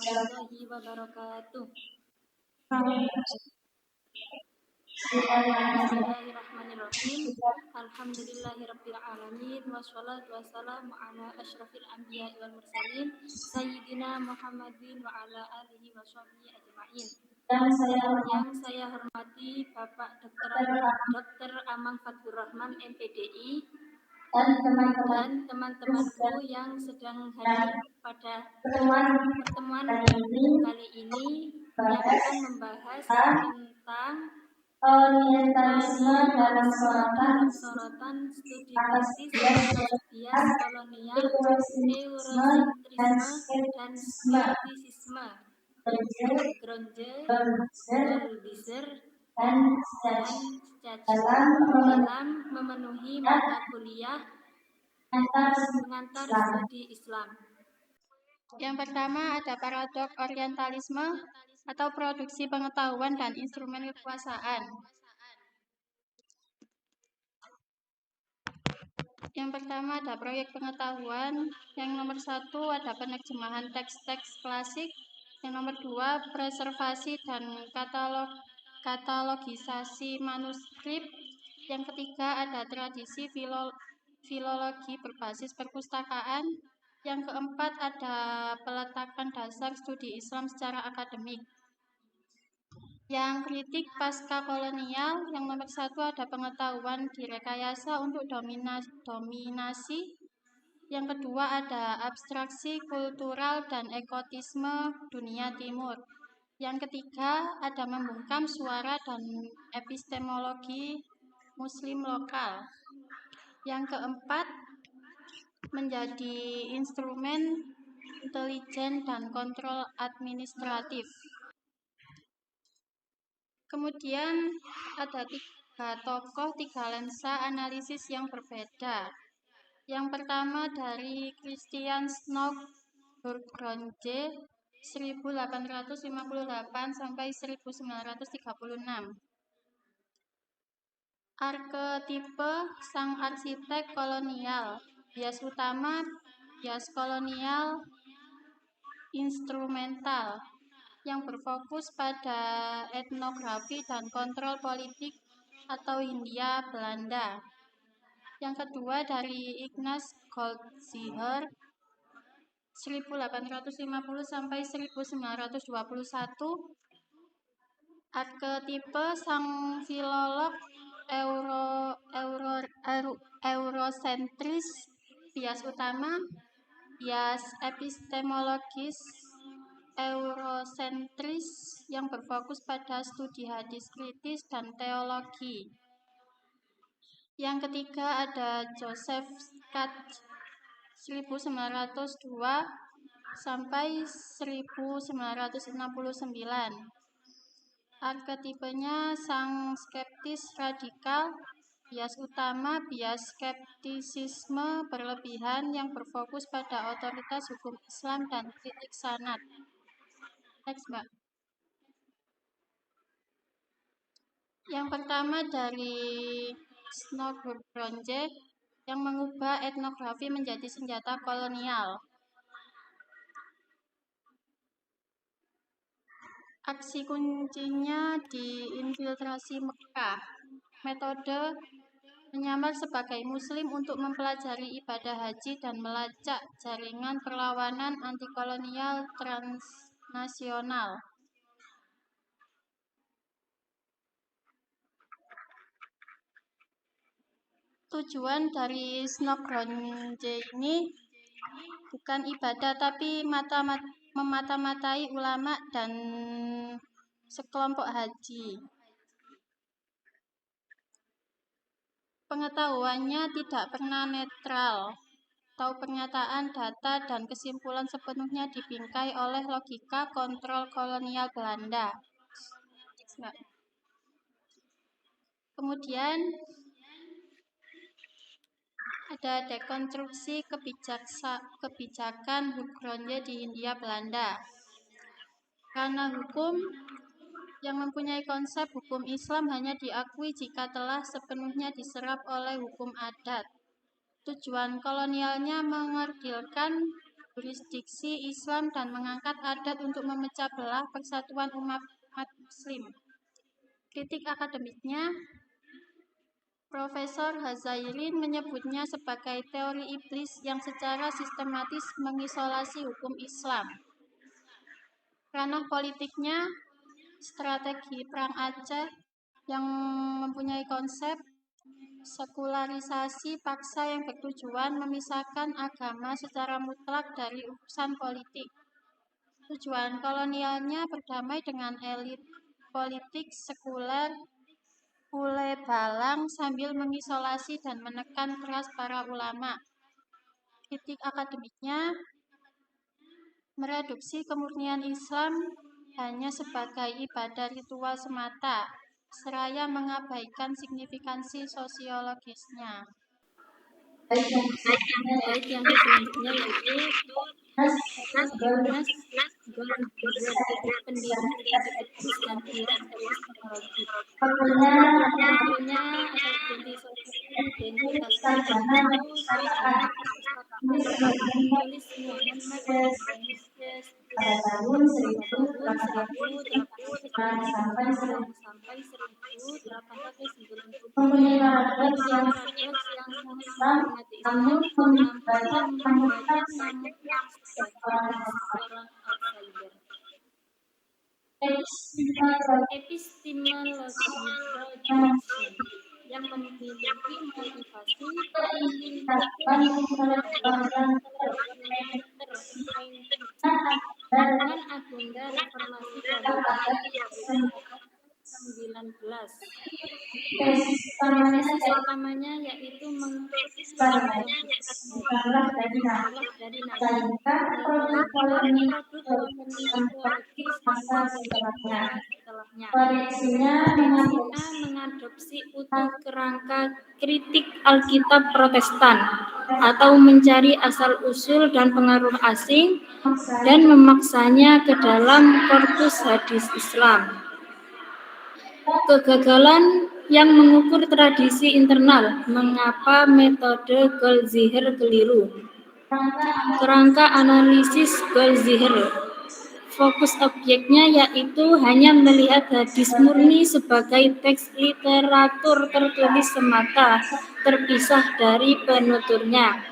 warahmatullahi wabarakatuh. Bismillahirrahmanirrahim. Alhamdulillahirabbil alamin wassalatu wassalamu ala asyrafil anbiya'i wal mursalin sayyidina Muhammadin wa ala alihi washabbihi ajmain. Yang saya hormati Bapak Dr. Amang Fathur Rahman MPDI dan teman-temanku yang sedang hadir pada pertemuan kali ini yang akan membahas tentang dalam sorotan studi kritis bias kolonial, eurosentrisme, dan skeptisisme, Gronje, Goldizer, dan Schatz dalam memenuhi mata kuliah pengantar studi Islam. Yang pertama ada paradok orientalisme atau produksi pengetahuan dan instrumen kekuasaan. Yang pertama ada proyek pengetahuan. Yang nomor 1 ada penerjemahan teks-teks klasik. Yang nomor 2 preservasi dan katalogisasi manuskrip. Yang ketiga ada tradisi filologi berbasis perpustakaan. Yang keempat ada peletakan dasar studi Islam secara akademik. Yang kritik pasca kolonial, yang nomor 1 ada pengetahuan direkayasa untuk dominasi. Yang kedua ada abstraksi kultural dan ekotisme dunia timur. Yang ketiga ada membungkam suara dan epistemologi muslim lokal. Yang keempat menjadi instrumen intelijen dan kontrol administratif. Kemudian ada 3 tokoh, 3 lensa analisis yang berbeda. Yang pertama dari Christian Gronje 1858 sampai 1936. Arketipe sang arsitek kolonial. Bias utama, bias kolonial instrumental yang berfokus pada etnografi dan kontrol politik atau Hindia Belanda. Yang kedua dari Ignaz Goldziher 1850 sampai 1921. Arketipe sang filolog eurosentris. Bias utama, bias epistemologis eurosentris yang berfokus pada studi hadis kritis dan teologi. Yang ketiga ada Joseph Schatz 1902 sampai 1969. Arketipenya sang skeptis radikal. Bias utama, bias skeptisisme berlebihan yang berfokus pada otoritas hukum Islam dan kritik sanad. Next, Mbak. Yang pertama dari Gronje yang mengubah etnografi menjadi senjata kolonial. Aksi kuncinya di infiltrasi Mekah. Metode menyamar sebagai muslim untuk mempelajari ibadah haji dan melacak jaringan perlawanan antikolonial transnasional. Tujuan dari Gronje ini bukan ibadah tapi memata-matai ulama dan sekelompok haji. Pengetahuannya tidak pernah netral, atau pernyataan, data, dan kesimpulan sepenuhnya dibingkai oleh logika kontrol kolonial Belanda. Kemudian ada dekonstruksi kebijakan Gronje di Hindia Belanda. Karena hukum yang mempunyai konsep hukum Islam hanya diakui jika telah sepenuhnya diserap oleh hukum adat. Tujuan kolonialnya mengerdilkan jurisdiksi Islam dan mengangkat adat untuk memecah belah persatuan umat Muslim. Kritik akademiknya, Profesor Hazairin menyebutnya sebagai teori iblis yang secara sistematis mengisolasi hukum Islam. Ranah politiknya, strategi Perang Aceh yang mempunyai konsep sekularisasi paksa yang bertujuan memisahkan agama secara mutlak dari urusan politik. Tujuan kolonialnya berdamai dengan elit politik sekuler Ule Balang sambil mengisolasi dan menekan keras para ulama. Kritik akademiknya, mereduksi kemurnian Islam hanya sebagai ibadah ritual semata, seraya mengabaikan signifikansi sosiologisnya. Baik, yang selanjutnya yaitu Nas Golgizer, pendiri Iblis dan Kilas Epistemologi. Profilnya atau identitasnya yaitu sarjana perpustakaan, tulis Muhammad Ignatius pada tahun 1890 sampai 1892, mempunyai paradoks yang sangat umat Islam, namun membaca namanya sebagai seorang outsider. Epistemologi projection yang memiliki motivasi penelitian dengan agenda reformasi politik 19. Tesis utamanya yaitu mengkritik dari Nabi, melakukan produk teologis masa setelahnya. Proyeksinya mengadopsi utuh kerangka kritik Alkitab Protestan atau mencari asal-usul dan pengaruh asing dan memaksanya ke dalam korpus hadis Islam. Kegagalan yang mengukur tradisi internal. Mengapa metode Goldziher keliru? Kerangka analisis Goldziher, fokus objeknya yaitu hanya melihat hadis murni sebagai teks literatur tertulis semata, terpisah dari penuturnya.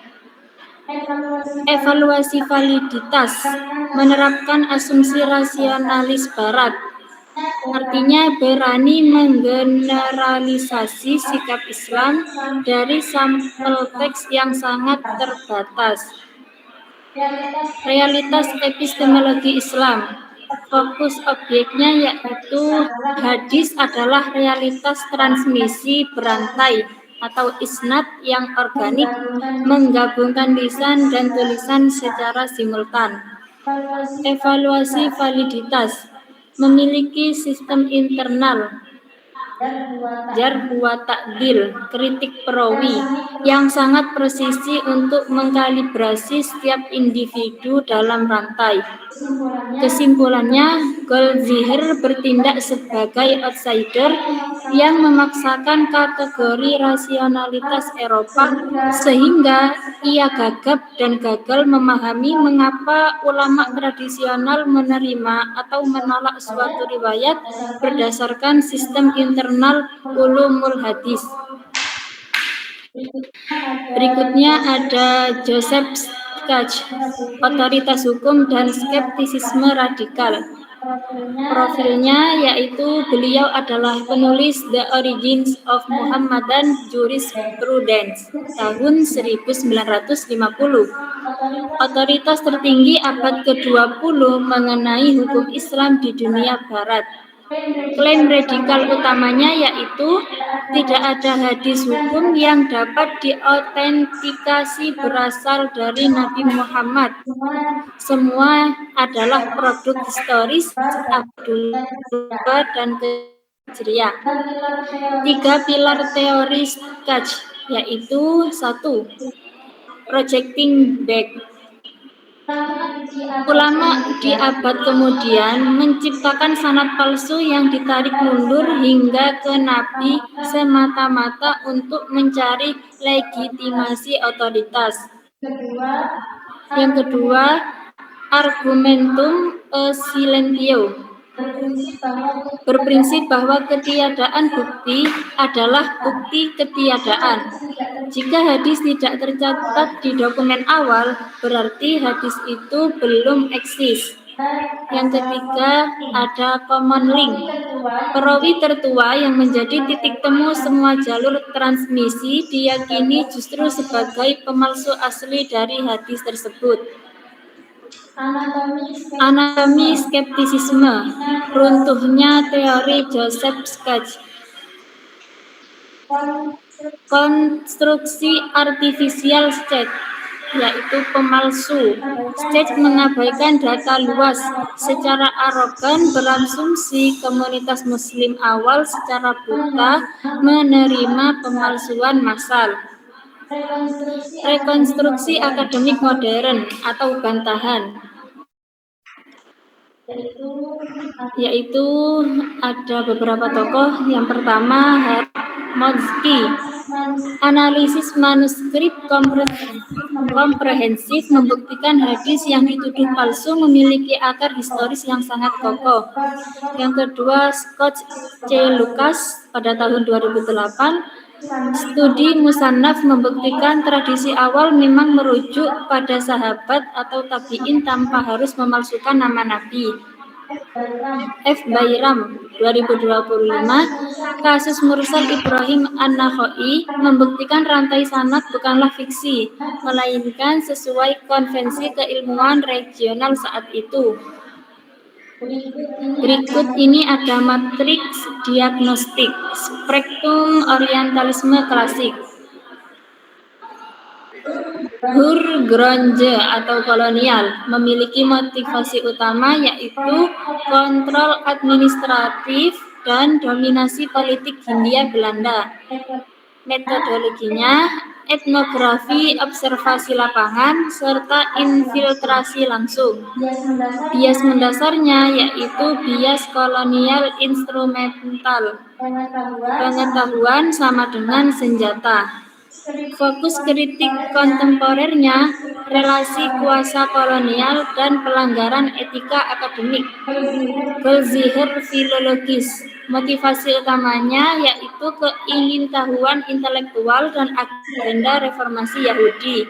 Evaluasi validitas, menerapkan asumsi rasionalis Barat, artinya berani menggeneralisasi sikap Islam dari sampel teks yang sangat terbatas. Realitas epistemologi Islam, fokus objeknya yaitu hadis adalah realitas transmisi berantai atau isnad yang organik, menggabungkan lisan dan tulisan secara simultan. Evaluasi validitas, memiliki sistem internal jar wa ta'dil, kritik perawi yang sangat presisi untuk mengkalibrasi setiap individu dalam rantai. Kesimpulannya, Goldziher bertindak sebagai outsider yang memaksakan kategori rasionalitas Eropa sehingga ia gagap dan gagal memahami mengapa ulama tradisional menerima atau menolak suatu riwayat berdasarkan sistem internal ulumul hadis. Berikutnya ada Joseph Katz, otoritas hukum dan skeptisisme radikal. Profilnya yaitu beliau adalah penulis The Origins of Muhammadan Jurisprudence tahun 1950. Otoritas tertinggi abad ke-20 mengenai hukum Islam di dunia barat. Klaim radikal utamanya yaitu tidak ada hadis hukum yang dapat diautentikasi berasal dari Nabi Muhammad. Semua adalah produk historis Abdullah dan Hijriah. 3 pilar teori Katz yaitu 1. Projecting back. Ulama di abad kemudian menciptakan sanad palsu yang ditarik mundur hingga ke Nabi semata-mata untuk mencari legitimasi otoritas. Yang kedua, argumentum silentio, berprinsip bahwa ketiadaan bukti adalah bukti ketiadaan. Jika hadis tidak tercatat di dokumen awal, berarti hadis itu belum eksis. Yang ketiga, ada common link, perawi tertua yang menjadi titik temu semua jalur transmisi diyakini justru sebagai pemalsu asli dari hadis tersebut. Anatomi skeptisisme, runtuhnya teori Joseph Sketch. Konstruksi artificial state, yaitu pemalsu. State mengabaikan data luas, secara arogan berasumsi komunitas muslim awal secara buta menerima pemalsuan massal. Rekonstruksi akademik modern atau bantahan, yaitu ada beberapa tokoh. Yang pertama, Motzki. Analisis manuskrip komprehensif membuktikan hadis yang dituduh palsu memiliki akar historis yang sangat kokoh. Yang kedua, Scott C. Lucas pada tahun 2008. Studi Musannaf membuktikan tradisi awal memang merujuk pada sahabat atau tabi'in tanpa harus memalsukan nama Nabi. F. Bayram 2025. Kasus Mursal Ibrahim An-Nakhai membuktikan rantai sanad bukanlah fiksi, melainkan sesuai konvensi keilmuan regional saat itu. Berikut ini ada matriks diagnostik spektrum orientalisme klasik. Hurgronje atau kolonial memiliki motivasi utama yaitu kontrol administratif dan dominasi politik Hindia Belanda. Metodologinya etnografi, observasi lapangan, serta infiltrasi langsung. Bias mendasarnya yaitu bias kolonial instrumental, pengetahuan sama dengan senjata. Fokus kritik kontemporernya, relasi kuasa kolonial dan pelanggaran etika akademik. Goldziher filologis, motivasi utamanya yaitu keingintahuan intelektual dan agenda reformasi Yahudi.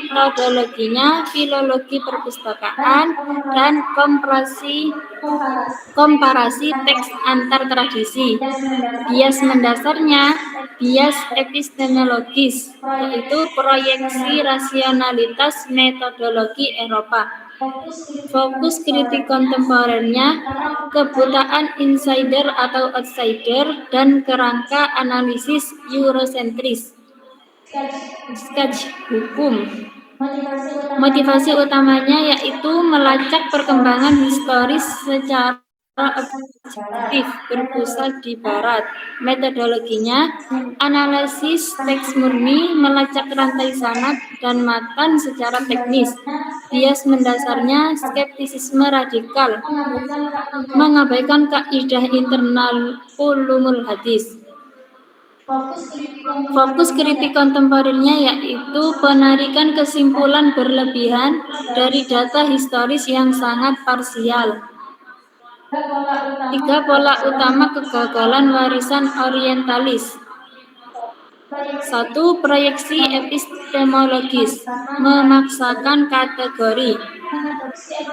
Metodologinya filologi perpustakaan dan komparasi teks antar tradisi. Bias mendasarnya bias epistemologis, yaitu proyeksi rasionalitas metodologi Eropa. Fokus kritik kontemporernya, kebutaan insider atau outsider, dan kerangka analisis eurosentris. Sketch hukum. Motivasi utamanya yaitu melacak perkembangan historis secara objektif berpusat di barat. Metodologinya analisis teks murni, melacak rantai sanad dan matan secara teknis. Bias mendasarnya skeptisisme radikal, mengabaikan kaidah internal ulumul hadis. Fokus kritik kontemporernya yaitu penarikan kesimpulan berlebihan dari data historis yang sangat parsial. 3 pola utama kegagalan warisan orientalis. 1. Proyeksi epistemologis, memaksakan kategori.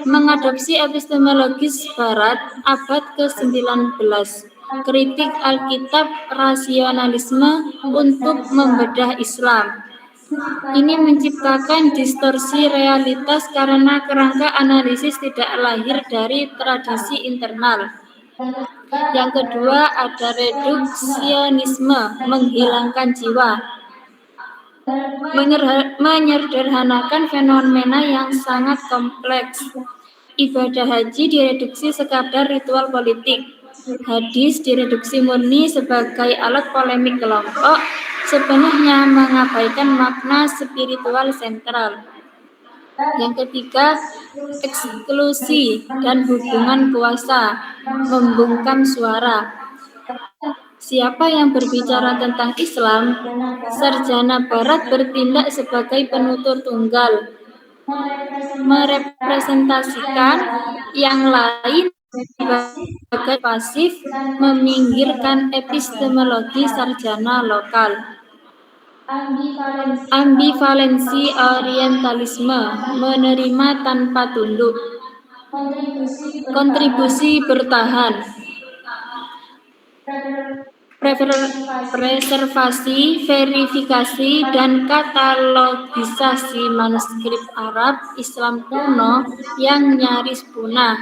Mengadopsi epistemologis Barat abad ke-19. Kritik Alkitab rasionalisme untuk membedah Islam. Ini menciptakan distorsi realitas karena kerangka analisis tidak lahir dari tradisi internal. Yang kedua ada reduksionisme, menghilangkan jiwa. Menyederhanakan fenomena yang sangat kompleks. Ibadah haji direduksi sekadar ritual politik. Hadis direduksi murni sebagai alat polemik kelompok, sepenuhnya mengabaikan makna spiritual sentral. Yang ketiga, eksklusi dan hubungan kuasa, membungkam suara. Siapa yang berbicara tentang Islam, sarjana Barat bertindak sebagai penutur tunggal, merepresentasikan yang lain sebagai pasif, meminggirkan epistemologi sarjana lokal. Ambivalensi orientalisme, menerima tanpa tunduk. Kontribusi bertahan. Preservasi, verifikasi, dan katalogisasi manuskrip Arab Islam kuno yang nyaris punah.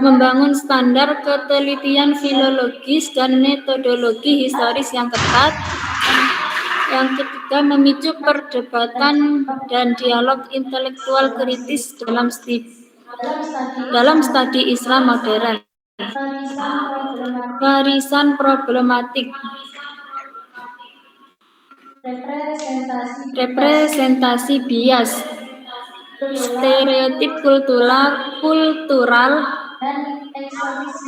Membangun standar ketelitian filologis dan metodologi historis yang ketat. Yang ketiga, memicu perdebatan dan dialog intelektual kritis dalam studi Islam modern. Barisan problematik. Representasi bias, stereotip kultural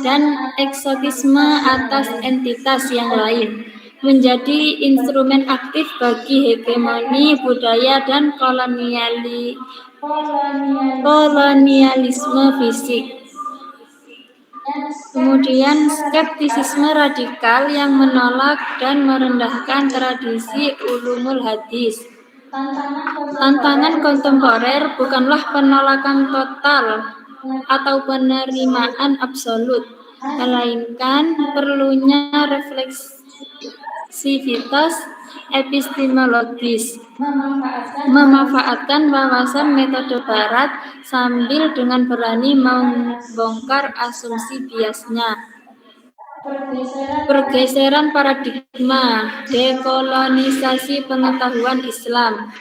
dan eksotisme atas entitas yang lain menjadi instrumen aktif bagi hegemoni budaya dan kolonialisme fisik. Kemudian skeptisisme radikal yang menolak dan merendahkan tradisi ulumul hadis. Tantangan kontemporer bukanlah penolakan total atau penerimaan absolut, melainkan perlunya refleksivitas epistemologis, memanfaatkan wawasan metode Barat sambil dengan berani membongkar asumsi biasnya. Pergeseran paradigma, dekolonisasi pengetahuan Islam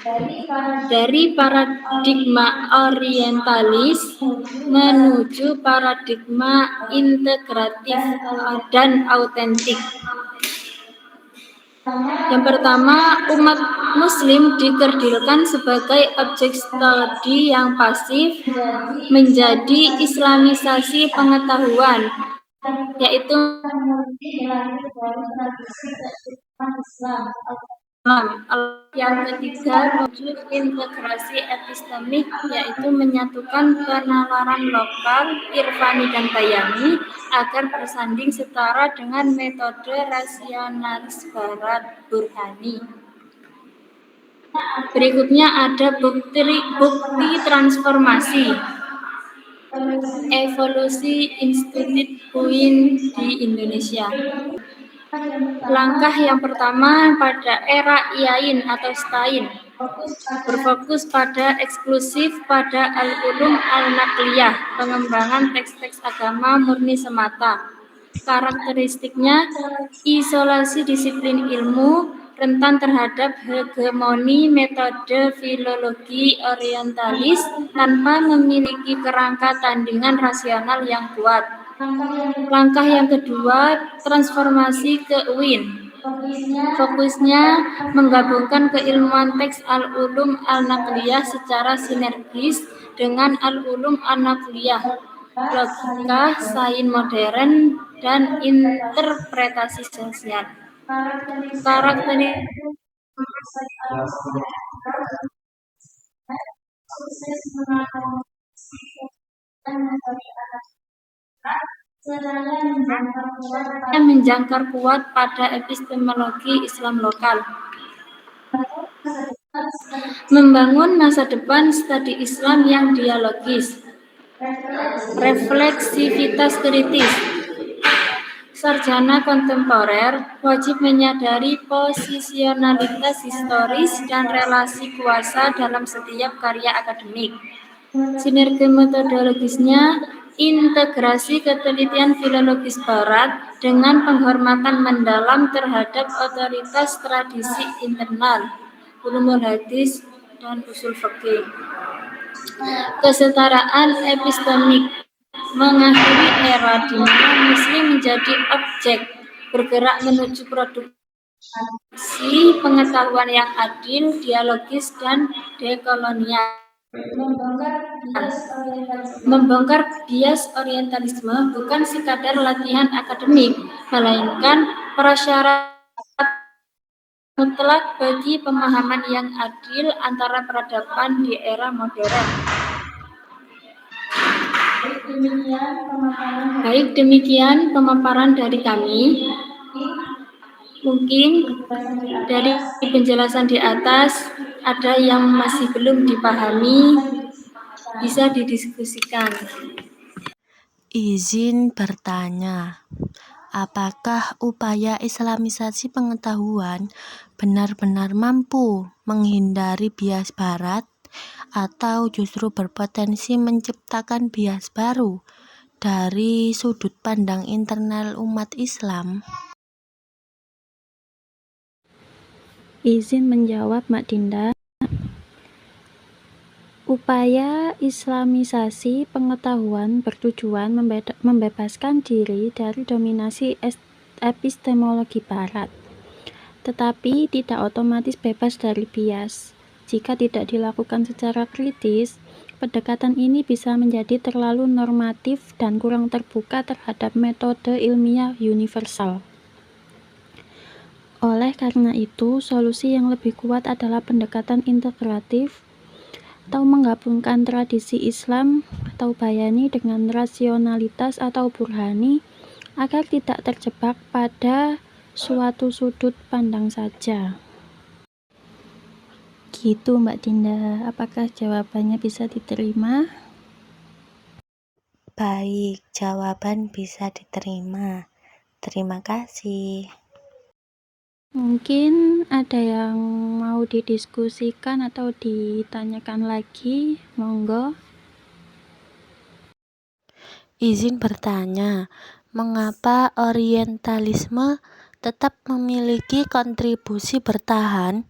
dari paradigma orientalis menuju paradigma integratif dan autentik. Yang pertama, umat Muslim dikerdilkan sebagai objek studi yang pasif menjadi islamisasi pengetahuan, yaitu yang ketiga, menuju integrasi epistemik, yaitu menyatukan penalaran lokal, irfani dan bayani agar bersanding setara dengan metode rasionalis Barat Burhani. Berikutnya ada bukti transformasi. Evolusi Institut UIN di Indonesia. Langkah yang pertama pada era Iain atau Stein berfokus pada eksklusif pada al-ulum al-naqliyah, pengembangan teks-teks agama murni semata. Karakteristiknya isolasi disiplin ilmu, rentan terhadap hegemoni metode filologi orientalis tanpa memiliki kerangka tandingan rasional yang kuat. Langkah yang kedua, transformasi ke UIN. Fokusnya menggabungkan keilmuan teks al-ulum al-naqliyah secara sinergis dengan al-ulum al-naqliyah, logika, sains modern, dan interpretasi sosial. Karakteristik menjangkar kuat pada epistemologi Islam lokal. Membangun masa depan studi Islam yang dialogis. Refleksivitas kritis. Sarjana kontemporer wajib menyadari posisionalitas historis dan relasi kuasa dalam setiap karya akademik. Sinergi metodologisnya, integrasi ketelitian filologis Barat dengan penghormatan mendalam terhadap otoritas tradisi internal, ulumul hadis, dan usul fikih. Kesetaraan epistemik mengakhiri era di mana Muslim menjadi objek bergerak menuju produksi pengetahuan yang adil, dialogis, dan dekolonial. Membongkar bias orientalisme bukan sekadar latihan akademik, melainkan prasyarat mutlak bagi pemahaman yang adil antara peradaban di era modern. Baik demikian pemaparan dari kami. Mungkin dari penjelasan di atas ada yang masih belum dipahami, bisa didiskusikan. Izin bertanya, apakah upaya Islamisasi pengetahuan benar-benar mampu menghindari bias barat atau justru berpotensi menciptakan bias baru dari sudut pandang internal umat Islam? Izin menjawab, Mak Dinda. Upaya Islamisasi pengetahuan bertujuan membebaskan diri dari dominasi epistemologi barat, tetapi tidak otomatis bebas dari bias. Jika tidak dilakukan secara kritis, pendekatan ini bisa menjadi terlalu normatif dan kurang terbuka terhadap metode ilmiah universal. Oleh karena itu, solusi yang lebih kuat adalah pendekatan integratif atau menggabungkan tradisi Islam atau Bayani dengan rasionalitas atau Burhani agar tidak terjebak pada suatu sudut pandang saja. Gitu Mbak Dinda, apakah jawabannya bisa diterima? Baik, jawaban bisa diterima. Terima kasih. Mungkin ada yang mau didiskusikan atau ditanyakan lagi, monggo. Izin bertanya, mengapa Orientalisme tetap memiliki kontribusi bertahan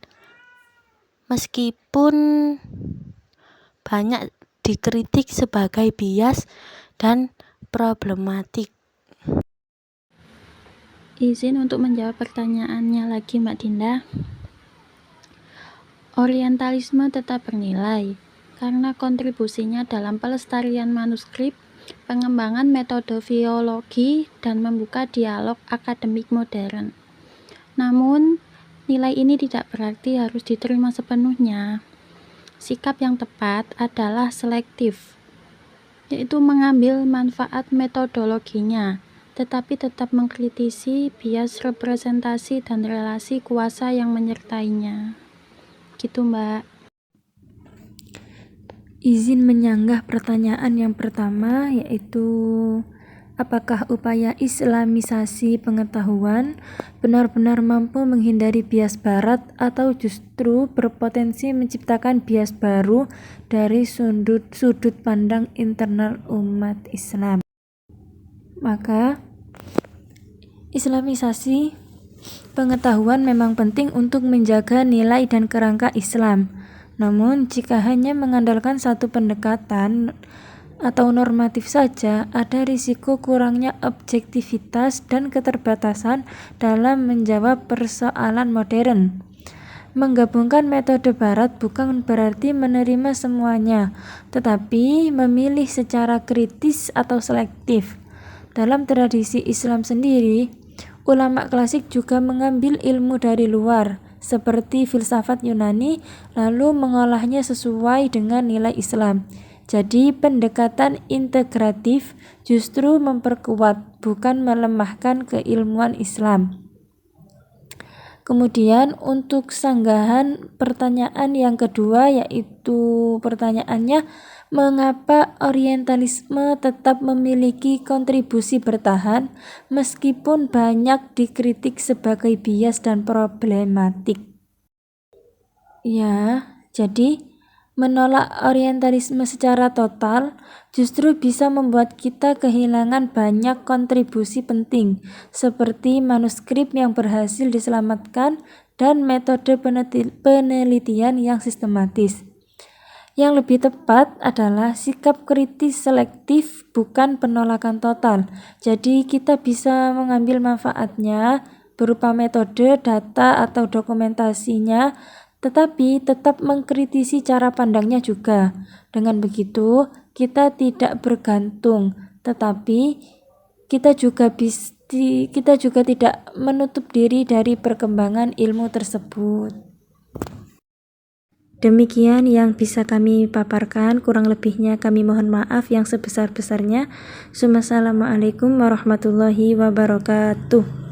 meskipun banyak dikritik sebagai bias dan problematik? Izin untuk menjawab pertanyaannya lagi, Mbak Dinda. Orientalisme tetap bernilai karena kontribusinya dalam pelestarian manuskrip, pengembangan metode filologi, dan membuka dialog akademik modern. Namun, nilai ini tidak berarti harus diterima sepenuhnya. Sikap yang tepat adalah selektif, yaitu mengambil manfaat metodologinya, tetapi tetap mengkritisi bias representasi dan relasi kuasa yang menyertainya. Gitu, Mbak. Izin menyanggah pertanyaan yang pertama, yaitu apakah upaya Islamisasi pengetahuan benar-benar mampu menghindari bias barat atau justru berpotensi menciptakan bias baru dari sudut pandang internal umat Islam? Maka Islamisasi pengetahuan memang penting untuk menjaga nilai dan kerangka Islam. Namun, jika hanya mengandalkan satu pendekatan atau normatif saja, ada risiko kurangnya objektivitas dan keterbatasan dalam menjawab persoalan modern. Menggabungkan metode barat bukan berarti menerima semuanya, tetapi memilih secara kritis atau selektif. Dalam tradisi Islam sendiri, ulama klasik juga mengambil ilmu dari luar, seperti filsafat Yunani, lalu mengolahnya sesuai dengan nilai Islam. Jadi pendekatan integratif justru memperkuat, bukan melemahkan keilmuan Islam. Kemudian untuk sanggahan pertanyaan yang kedua, yaitu pertanyaannya, mengapa Orientalisme tetap memiliki kontribusi bertahan meskipun banyak dikritik sebagai bias dan problematik? Ya, jadi menolak Orientalisme secara total justru bisa membuat kita kehilangan banyak kontribusi penting, seperti manuskrip yang berhasil diselamatkan dan metode penelitian yang sistematis. Yang lebih tepat adalah sikap kritis selektif, bukan penolakan total. Jadi kita bisa mengambil manfaatnya berupa metode, data, atau dokumentasinya, tetapi tetap mengkritisi cara pandangnya juga. Dengan begitu, kita tidak bergantung, tetapi kita juga kita juga tidak menutup diri dari perkembangan ilmu tersebut. Demikian yang bisa kami paparkan, kurang lebihnya kami mohon maaf yang sebesar-besarnya. Assalamualaikum warahmatullahi wabarakatuh.